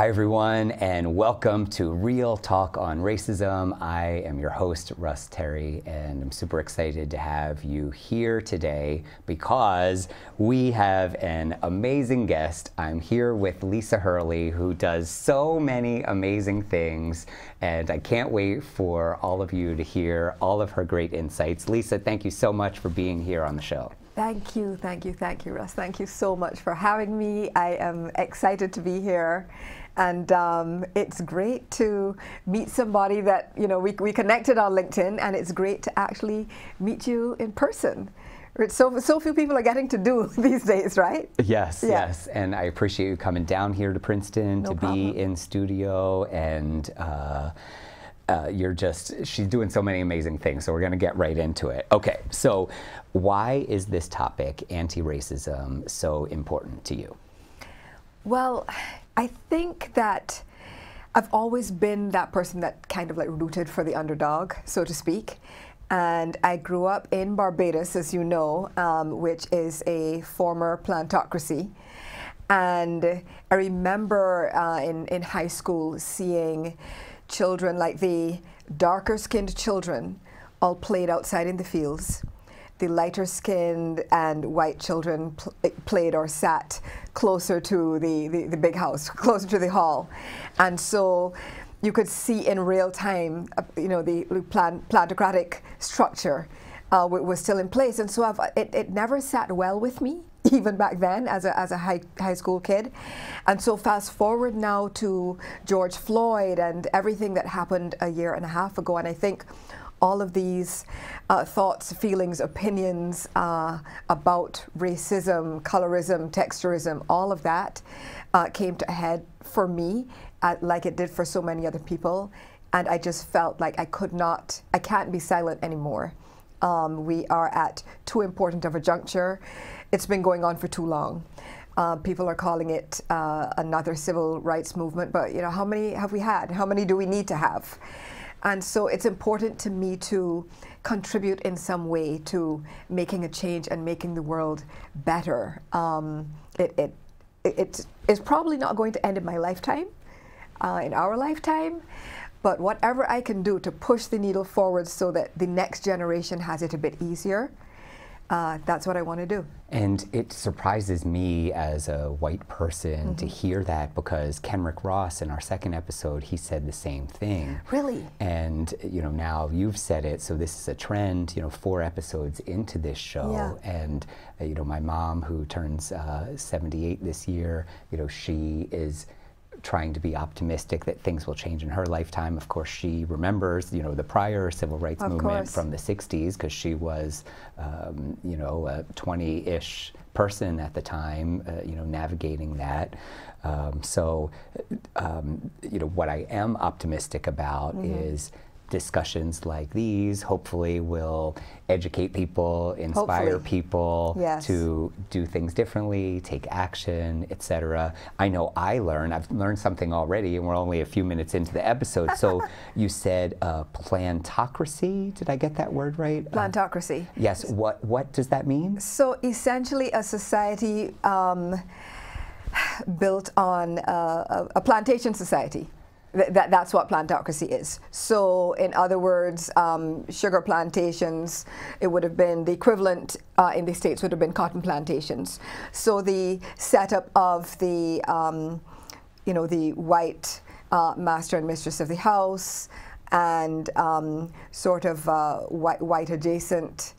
Hi everyone, and welcome to Real Talk on Racism. I am your host, Russ Terry, and I'm super excited to have you here today because we have an amazing guest. I'm here with Lisa Hurley, who does so many amazing things, and I can't wait for all of you to hear all of her great insights. Lisa, thank you so much for being here on the show. Thank you, Russ. Thank you so much for having me. I am excited to be here. And it's great to meet somebody that, you know, we connected on LinkedIn, and it's great to actually meet you in person. So few people are getting to do these days, right? Yes, yes. And I appreciate you coming down here to Princeton to be in studio. And she's doing so many amazing things, so we're going to get right into it. Okay, so why is this topic, anti-racism, so important to you? Well, I think that I've always been that person that kind of like rooted for the underdog, so to speak. And I grew up in Barbados, as you know, which is a former plantocracy. And I remember in high school seeing children, like the darker skinned children, all played outside in the fields. The lighter skinned and white children played or sat closer to the big house, closer to the hall. And so you could see in real time, you know, the plantocratic structure was still in place. And so it never sat well with me, even back then as a high school kid. And so fast forward now to George Floyd and everything that happened a year and a half ago, and I think all of these thoughts, feelings, opinions about racism, colorism, texturism, all of that came to a head for me, like it did for so many other people. And I just felt like I can't be silent anymore. We are at too important of a juncture. It's been going on for too long. People are calling it another civil rights movement, but you know, how many have we had? How many do we need to have? And so it's important to me to contribute in some way to making a change and making the world better. It's probably not going to end in my lifetime, in our lifetime, but whatever I can do to push the needle forward so that the next generation has it a bit easier, that's what I want to do. And it surprises me as a white person to hear that, because Kenrick Ross in our second episode, he said the same thing. Really? And you know, now you've said it, so this is a trend, you know, 4 episodes into this show. And you know, my mom, who turns 78 this year, you know, she is trying to be optimistic that things will change in her lifetime. Of course, she remembers, you know, the prior civil rights movement from the 60s, because she was, you know, a 20-ish person at the time, you know, navigating that. So, you know, what I am optimistic about is discussions like these hopefully will educate people, inspire people to do things differently, take action, etc. I know I've learned something already, and we're only a few minutes into the episode. So you said plantocracy, did I get that word right? Plantocracy. Yes, what does that mean? So essentially a society built on a plantation society. That's what plantocracy is. So in other words, sugar plantations, it would have been the equivalent in the States would have been cotton plantations. So the setup of the, you know, the white master and mistress of the house, and sort of white adjacent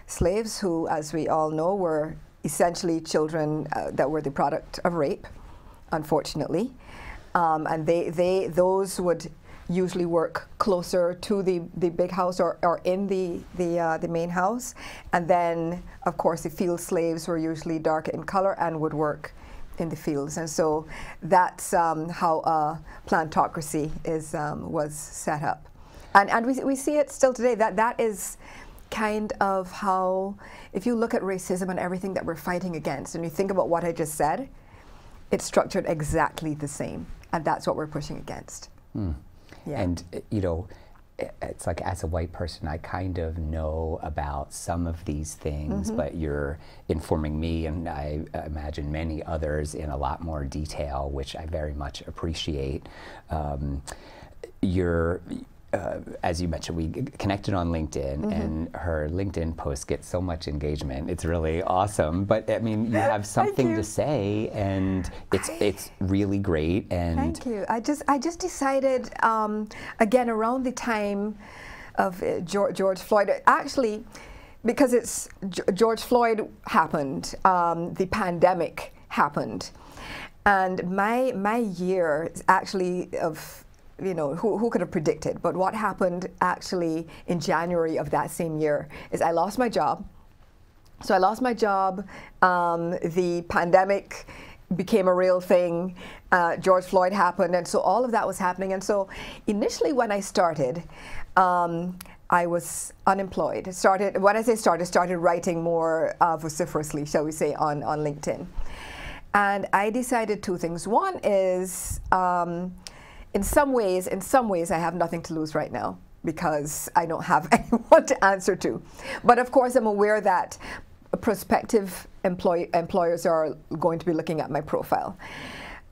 slaves who, as we all know, were essentially children that were the product of rape, unfortunately. And those would usually work closer to the big house or in the main house. And then, of course, the field slaves were usually dark in color and would work in the fields. And so that's how plantocracy was set up. And we see it still today. That is kind of how, if you look at racism and everything that we're fighting against, and you think about what I just said, it's structured exactly the same. And that's what we're pushing against. Yeah. And, you know, it's like, as a white person, I kind of know about some of these things, but you're informing me, and I imagine many others, in a lot more detail, which I very much appreciate. As you mentioned, we connected on LinkedIn, and her LinkedIn post gets so much engagement. It's really awesome. But I mean, you have something to say, and it's really great. And thank you. I just decided, again, around the time of George Floyd, actually, because it's George Floyd happened, the pandemic happened, and my year actually of, you know, who could have predicted? But what happened actually in January of that same year is I lost my job. So I lost my job. The pandemic became a real thing. George Floyd happened, and so all of that was happening. And so initially, when I started, I was unemployed. When I say started writing more vociferously, shall we say, on LinkedIn. And I decided two things. One is, in some ways, I have nothing to lose right now because I don't have anyone to answer to. But of course, I'm aware that prospective employers are going to be looking at my profile.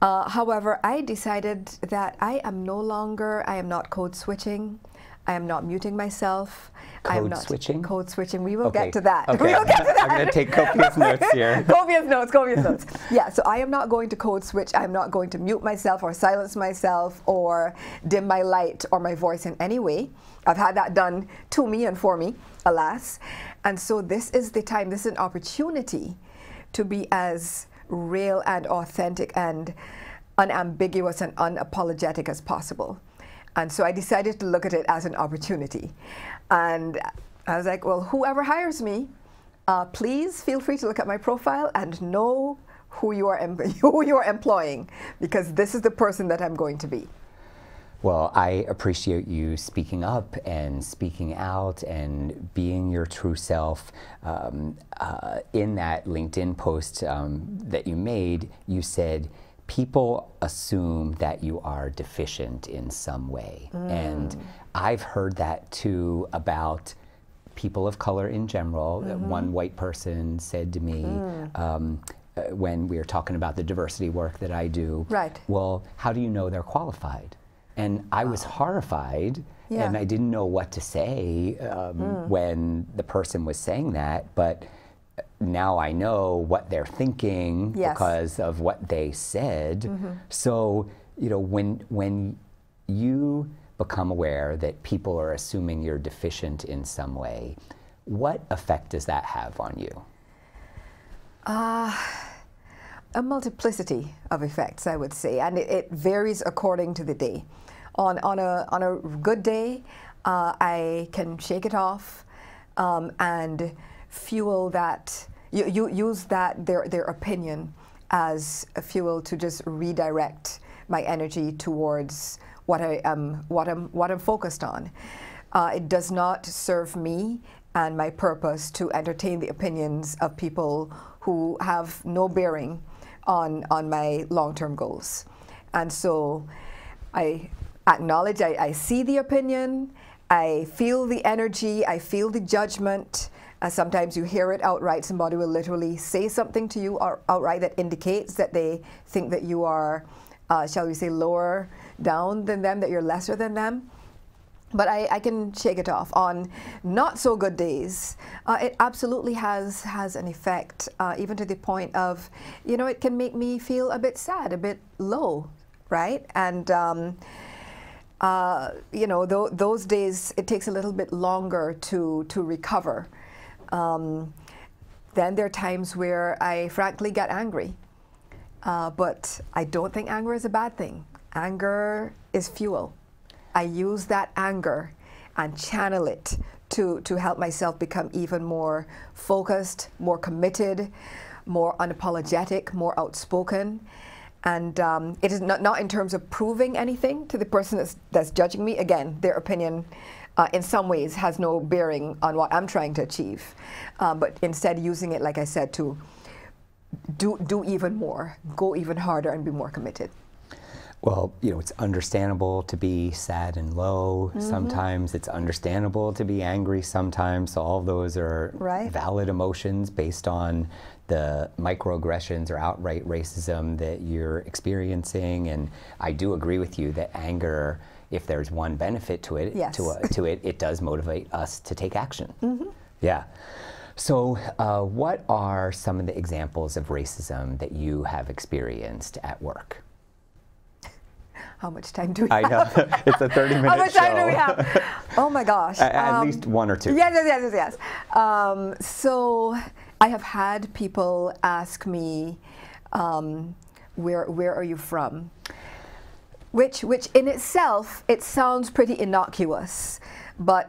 However, I decided that I am not code switching. I am not muting myself. Code switching? Code switching. We will get to that. Okay. We will get to that. I'm going to take copious notes here. Copious notes. Yeah, so I am not going to code switch. I'm not going to mute myself or silence myself or dim my light or my voice in any way. I've had that done to me and for me, alas. And so this is the time, this is an opportunity to be as real and authentic and unambiguous and unapologetic as possible. And so I decided to look at it as an opportunity. And I was like, well, whoever hires me, please feel free to look at my profile and know who you are employing, because this is the person that I'm going to be. Well, I appreciate you speaking up and speaking out and being your true self. In that LinkedIn post that you made, you said, people assume that you are deficient in some way. And I've heard that too about people of color in general. One white person said to me, when we were talking about the diversity work that I do, well, how do you know they're qualified? And I was horrified, and I didn't know what to say when the person was saying that, but now I know what they're thinking because of what they said. So, you know, when you become aware that people are assuming you're deficient in some way, what effect does that have on you? A multiplicity of effects, I would say, and it varies according to the day. On a good day, I can shake it off and fuel that. You use that their opinion as a fuel to just redirect my energy towards what I'm focused on. It does not serve me and my purpose to entertain the opinions of people who have no bearing on my long-term goals. And so I acknowledge, I see the opinion, I feel the energy, I feel the judgment. Sometimes you hear it outright. Somebody will literally say something to you outright that indicates that they think that you are, shall we say, lower down than them, that you're lesser than them. But I can shake it off. On not so good days, it absolutely has an effect, even to the point of, you know, it can make me feel a bit sad, a bit low, right? And you know, those days, it takes a little bit longer to recover. Then there are times where I frankly get angry, but I don't think anger is a bad thing. Anger is fuel. I use that anger and channel it to help myself become even more focused, more committed, more unapologetic, more outspoken. And it is not in terms of proving anything to the person that's judging me. Again, their opinion in some ways has no bearing on what I'm trying to achieve, but instead using it, like I said, to do even more, go even harder and be more committed. Well, you know, it's understandable to be sad and low sometimes. It's understandable to be angry sometimes. So all of those are valid emotions based on the microaggressions or outright racism that you're experiencing. And I do agree with you that anger, if there's one benefit to it, it does motivate us to take action. Yeah. So what are some of the examples of racism that you have experienced at work? How much time do we have? I know. It's a 30-minute show. How much time do we have? Oh my gosh. At least one or two. Yes. So I have had people ask me, where are you from? Which in itself, it sounds pretty innocuous. But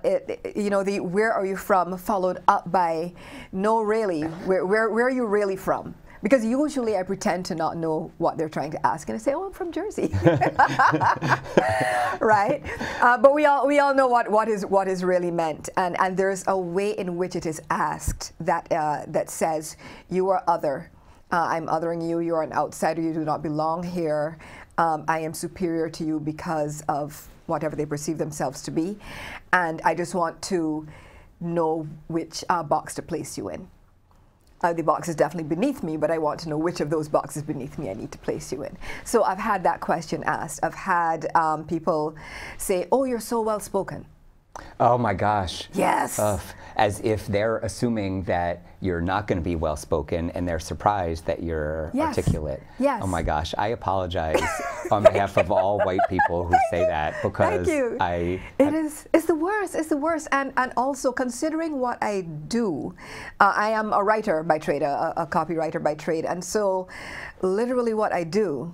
you know, the where are you from followed up by, no really, where are you really from? Because usually I pretend to not know what they're trying to ask, and I say, oh, I'm from Jersey. Right? But we all know what is really meant, and there's a way in which it is asked that that says, you are other. I'm othering you. You're an outsider. You do not belong here. I am superior to you because of whatever they perceive themselves to be, and I just want to know which box to place you in. The box is definitely beneath me, but I want to know which of those boxes beneath me I need to place you in. So I've had that question asked. I've had people say, oh, you're so well spoken. Oh my gosh. Yes. As if they're assuming that you're not going to be well spoken, and they're surprised that you're articulate. Yes. Oh my gosh. I apologize on behalf of all white people who say that, because it's the worst. It's the worst. And also, considering what I do, I am a writer by trade, a copywriter by trade, and so literally what I do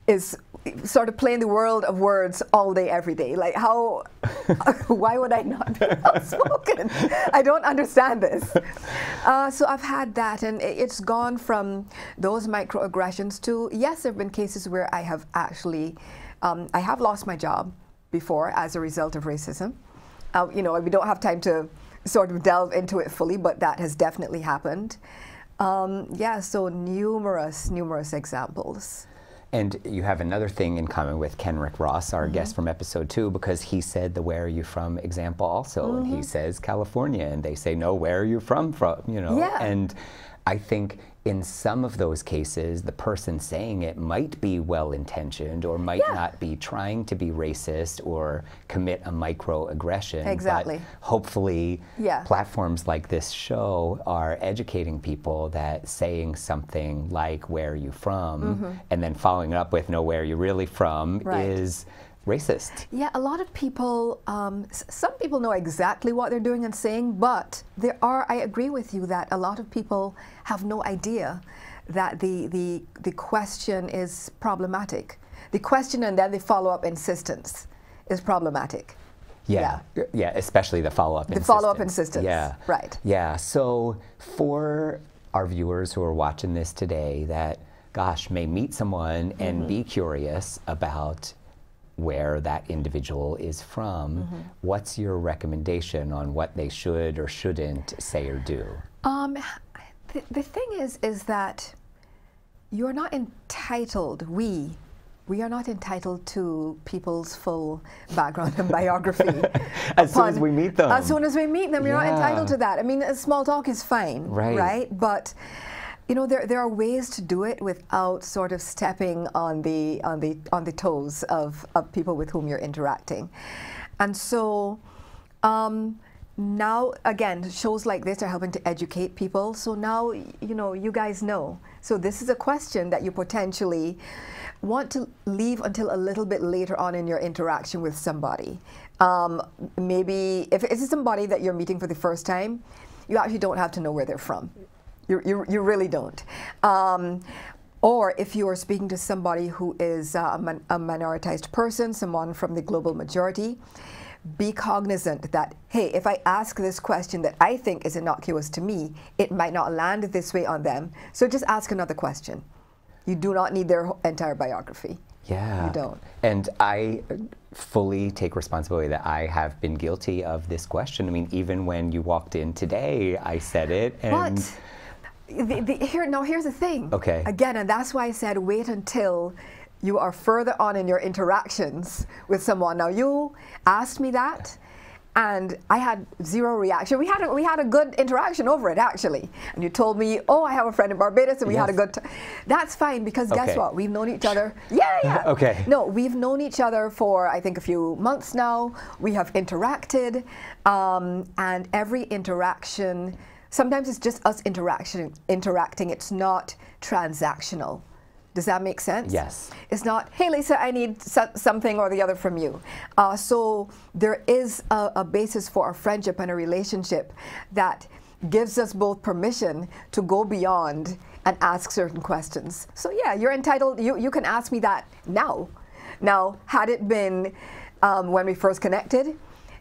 is sort of play in the world of words all day, every day. Like how, why would I not be outspoken? I don't understand this. So I've had that, and it's gone from those microaggressions to, yes, there have been cases where I have actually, I have lost my job before as a result of racism. You know, we don't have time to sort of delve into it fully, but that has definitely happened. Yeah, so numerous examples. And you have another thing in common with Kenrick Ross, our guest from episode 2, because he said the where are you from example also, and he says California, and they say, no, where are you from, you know? Yeah. And I think in some of those cases, the person saying it might be well-intentioned or might not be trying to be racist or commit a microaggression. Exactly. But hopefully platforms like this show are educating people that saying something like, where are you from, and then following up with, no, where are you really from, is racist. Yeah, a lot of people, some people know exactly what they're doing and saying, but there are, I agree with you that a lot of people have no idea that the question is problematic. The question and then the follow-up insistence is problematic. Yeah, especially the follow-up insistence. The follow-up insistence, right. Yeah, so for our viewers who are watching this today that, gosh, may meet someone and be curious about where that individual is from, what's your recommendation on what they should or shouldn't say or do? The thing is that you're not entitled, we are not entitled to people's full background and biography. As soon as we meet them. As soon as we meet them, you're not entitled to that. I mean, small talk is fine, right? But you know, there are ways to do it without sort of stepping on the toes of people with whom you're interacting. And so now, again, shows like this are helping to educate people. So now, you know, you guys know. So this is a question that you potentially want to leave until a little bit later on in your interaction with somebody. Maybe if it's somebody that you're meeting for the first time, you actually don't have to know where they're from. You really don't. Or if you are speaking to somebody who is a minoritized person, someone from the global majority, be cognizant that, hey, if I ask this question that I think is innocuous to me, it might not land this way on them. So just ask another question. You do not need their entire biography. Yeah. You don't. And I fully take responsibility that I have been guilty of this question. I mean, even when you walked in today, I said it. And here's the thing. Okay. Again, and that's why I said wait until you are further on in your interactions with someone. Now, you asked me that, and I had zero reaction. We had a good interaction over it, actually. And you told me, oh, I have a friend in Barbados, and we had a good time. That's fine, because guess what? We've known each other. Yeah. Okay. No, we've known each other for, I think, a few months now. We have interacted, and every interaction, sometimes it's just us interacting. It's not transactional. Does that make sense? Yes. It's not, hey, Lisa, I need something or the other from you. So there is a basis for a friendship and a relationship that gives us both permission to go beyond and ask certain questions. So yeah, you're entitled, you can ask me that now. Now, had it been when we first connected,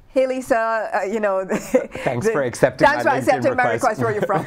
hey, Lisa, you know. Thanks for accepting my request. Where are you from?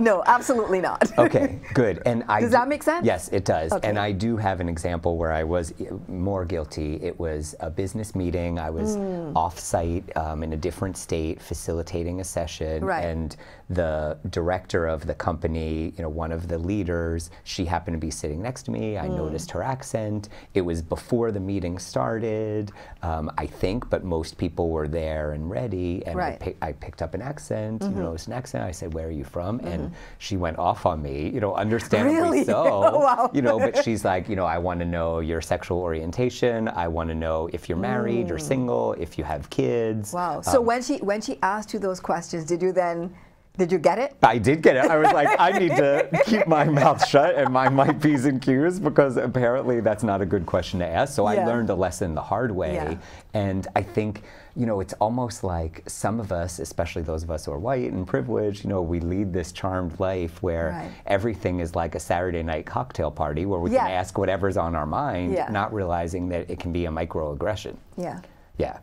No, absolutely not. Okay, good. And does that make sense? Yes, it does. Okay. And I do have an example where I was more guilty. It was a business meeting. I was off-site in a different state facilitating a session. Right. And the director of the company, you know, one of the leaders, she happened to be sitting next to me. I noticed her accent. It was before the meeting started, I think, but most people were there and ready, and I picked up an accent, you noticed an accent, I said, where are you from? And she went off on me, you know, understandably so, Oh, wow. you know, but she's like, you know, I want to know your sexual orientation, I want to know if you're married or single, if you have kids. Wow. So when she asked you those questions, did you get it? I did get it. I was like, I need to keep my mouth shut and mind my P's and Q's, because apparently that's not a good question to ask. So I learned a lesson the hard way. Yeah. And I think, you know, it's almost like some of us, especially those of us who are white and privileged, you know, we lead this charmed life where everything is like a Saturday night cocktail party where we can ask whatever's on our mind, not realizing that it can be a microaggression. Yeah.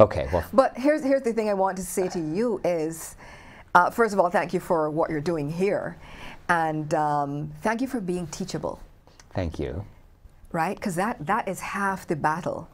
Okay, well. But here's the thing I want to say to you is, first of all, thank you for what you're doing here, and thank you for being teachable. Thank you. Right, because that is half the battle.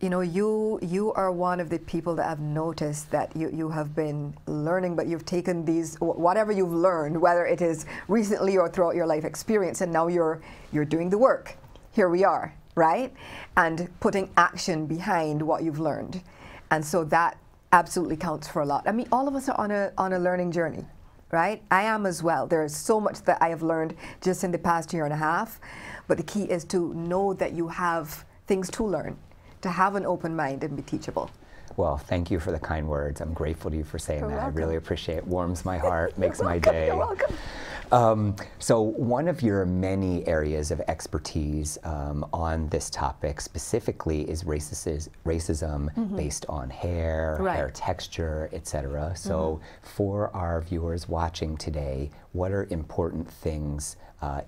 You know, you are one of the people that I've noticed that you have been learning, but you've taken these, whatever you've learned, whether it is recently or throughout your life experience, and now you're doing the work. Here we are, right, and putting action behind what you've learned, and so that absolutely counts for a lot. I mean, all of us are on a learning journey, right? I am as well. There is so much that I have learned just in the past year and a half, but the key is to know that you have things to learn, to have an open mind and be teachable. Well, thank you for the kind words. I'm grateful to you for saying that. Welcome. I really appreciate it. Warms my heart, makes my day. You're welcome. So one of your many areas of expertise on this topic specifically is racism based on hair, hair texture, etc. So for our viewers watching today, what are important things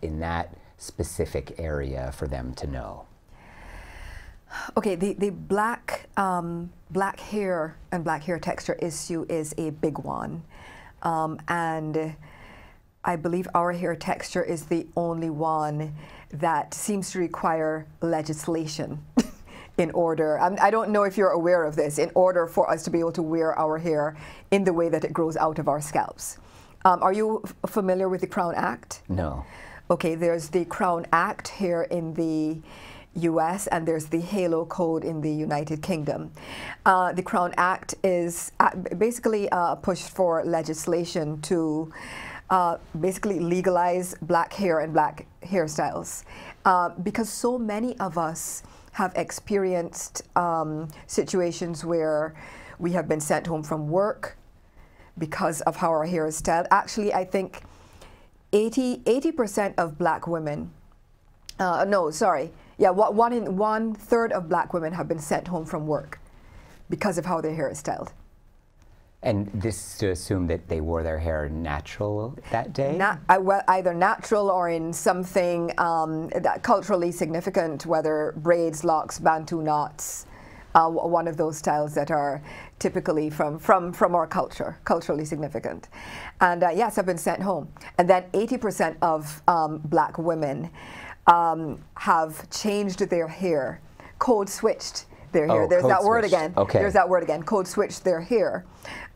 in that specific area for them to know? Okay, the black hair and black hair texture issue is a big one, and I believe our hair texture is the only one that seems to require legislation in order, I don't know if you're aware of this, in order for us to be able to wear our hair in the way that it grows out of our scalps. Are you familiar with the Crown Act? No. Okay, there's the Crown Act here in the US, and there's the Halo Code in the United Kingdom. The Crown Act is basically pushed for legislation to basically legalize black hair and black hairstyles, because so many of us have experienced situations where we have been sent home from work because of how our hair is styled. Actually, I think 80% of black women, no, sorry, yeah, one third of black women have been sent home from work because of how their hair is styled. And this is to assume that they wore their hair natural that day? Well, either natural or in something that culturally significant, whether braids, locks, Bantu knots, one of those styles that are typically from our culture, culturally significant. And yes, I've been sent home. And then 80% of black women have changed their hair, code switched They're here. Oh, There's that word switched. again. Okay. There's that word again. Code switch. They're here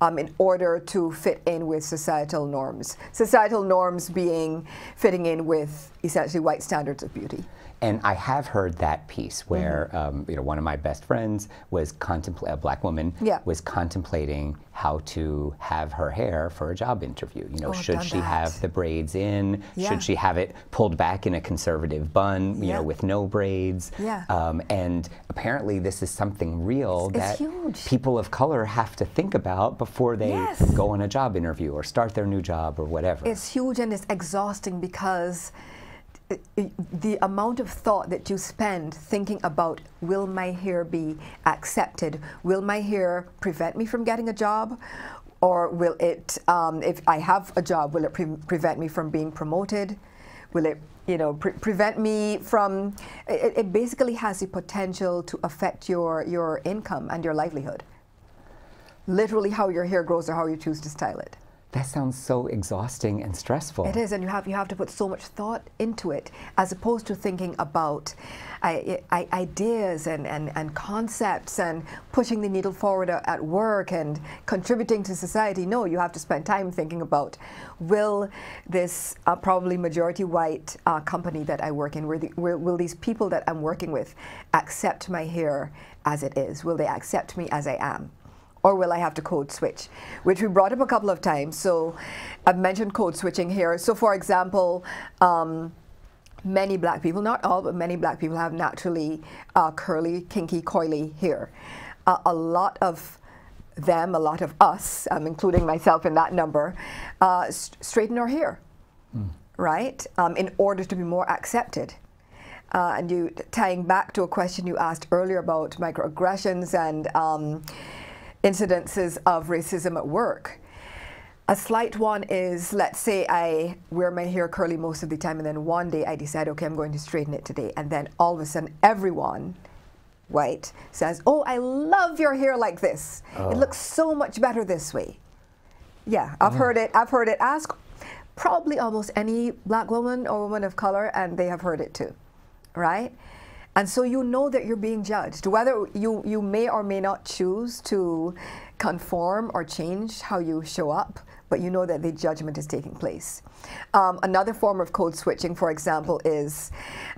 in order to fit in with societal norms. Societal norms being fitting in with essentially white standards of beauty. And I have heard that piece where you know, one of my best friends was a black woman, was contemplating how to have her hair for a job interview. You know, should she have the braids in? Should she have it pulled back in a conservative bun, you know, with no braids? And apparently this is something real that people of color have to think about before they go on a job interview or start their new job or whatever. It's huge, and it's exhausting because the amount of thought that you spend thinking about, will my hair be accepted? Will my hair prevent me from getting a job? Or will it, if I have a job, will it prevent me from being promoted? Will it, you know, prevent me from, it basically has the potential to affect your income and your livelihood. Literally how your hair grows or how you choose to style it. That sounds so exhausting and stressful. It is, and you have to put so much thought into it, as opposed to thinking about ideas and concepts and pushing the needle forward at work and contributing to society. No, you have to spend time thinking about, will this probably majority white company that I work in, will these people that I'm working with accept my hair as it is? Will they accept me as I am? Or will I have to code switch? Which we brought up a couple of times. So I've mentioned code switching here. So for example, many black people, not all, but many black people have naturally curly, kinky, coily hair. A lot of them, a lot of us, including myself in that number, straighten our hair, right? In order to be more accepted. And you, tying back to a question you asked earlier about microaggressions and incidences of racism at work. A slight one is, let's say I wear my hair curly most of the time, and then one day I decide, okay, I'm going to straighten it today, and then all of a sudden everyone, white, says, oh, I love your hair like this. It looks so much better this way. Yeah, I've heard it. I've heard it. Ask probably almost any black woman or woman of color, and they have heard it too, right? And so you know that you're being judged. Whether you may or may not choose to conform or change how you show up, but you know that the judgment is taking place. Another form of code switching, for example, is,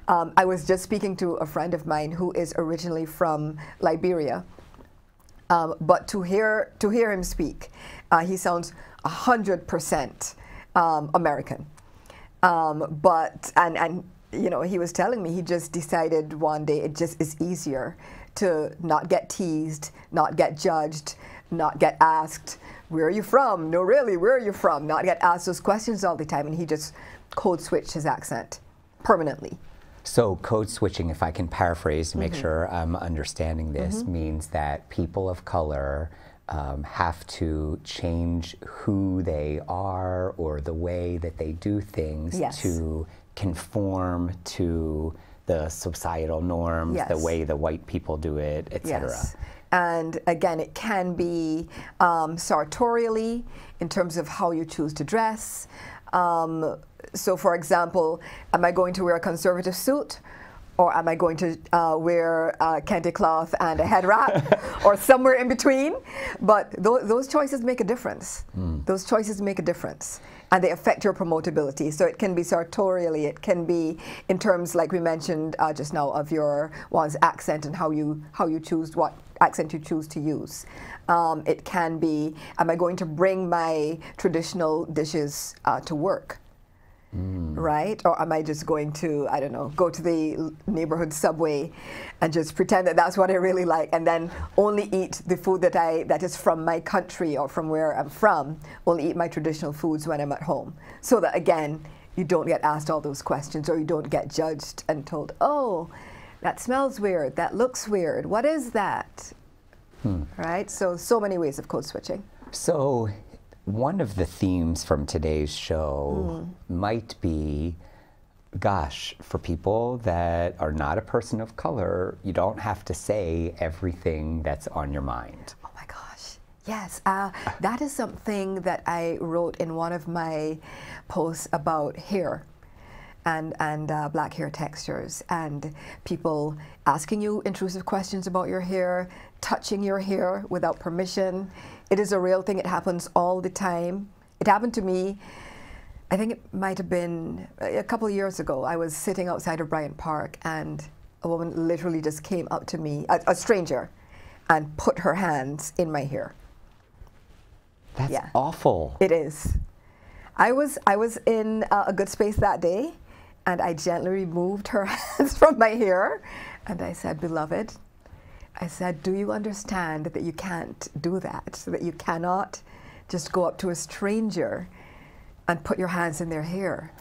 I was just speaking to a friend of mine who is originally from Liberia, but to hear him speak, he sounds 100% American. And you know, he was telling me he just decided one day it just is easier to not get teased, not get judged, not get asked, where are you from? No, really, where are you from? Not get asked those questions all the time, and he just code switched his accent permanently. So code switching, if I can paraphrase to make sure I'm understanding this, means that people of color have to change who they are or the way that they do things to conform to the societal norms, the way the white people do it, etc. And again, it can be sartorially in terms of how you choose to dress. So for example, am I going to wear a conservative suit? Or am I going to wear kente cloth and a head wrap, or somewhere in between? But those choices make a difference. Those choices make a difference, and they affect your promotability. So it can be sartorially, it can be in terms, like we mentioned just now, of your one's accent and how you choose what accent you choose to use. It can be, am I going to bring my traditional dishes to work? Right? Or am I just going to, I don't know, go to the neighborhood Subway and just pretend that that's what I really like, and then only eat the food that is from my country or from where I'm from, only eat my traditional foods when I'm at home. So that, again, you don't get asked all those questions, or you don't get judged and told, oh, that smells weird, that looks weird, what is that? Right? So many ways of code switching. So one of the themes from today's show might be, gosh, for people that are not a person of color, you don't have to say everything that's on your mind. Oh my gosh, yes. That is something that I wrote in one of my posts about hair. and black hair textures, and people asking you intrusive questions about your hair, touching your hair without permission. It is a real thing. It happens all the time. It happened to me, I think it might have been a couple of years ago. I was sitting outside of Bryant Park, and a woman literally just came up to me, a stranger, and put her hands in my hair. That's awful. It is. I was in a good space that day, and I gently removed her hands from my hair, and I said, "Beloved," I said, "do you understand that you can't do that, that you cannot just go up to a stranger and put your hands in their hair?"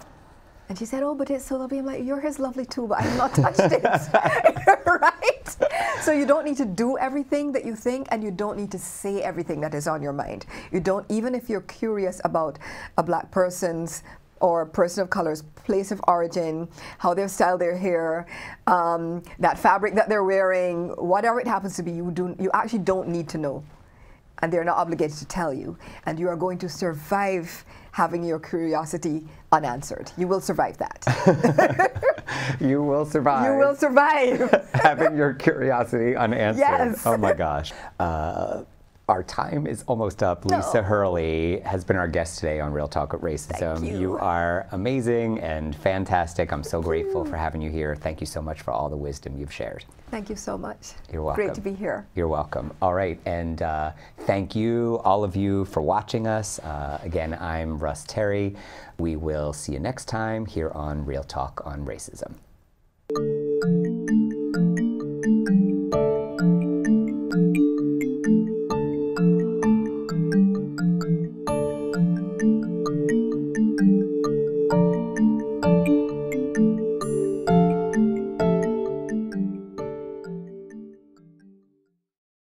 And she said, "Oh, but it's so lovely." I'm like, "Your hair's lovely too, but I've not touched it." Right? So you don't need to do everything that you think, and you don't need to say everything that is on your mind. You don't, even if you're curious about a black person's or a person of color's place of origin, how they've styled their hair, that fabric that they're wearing, whatever it happens to be, you actually don't need to know. And they're not obligated to tell you. And you are going to survive having your curiosity unanswered. You will survive that. You will survive. You will survive. Having your curiosity unanswered. Yes. Oh my gosh. Our time is almost up. No. Lisa Hurley has been our guest today on Real Talk with Racism. Thank you. You are amazing and fantastic. I'm so grateful for having you here. Thank you so much for all the wisdom you've shared. Thank you so much. You're welcome. Great to be here. You're welcome. All right, and thank you, all of you, for watching us. Again, I'm Russ Terry. We will see you next time here on Real Talk on Racism.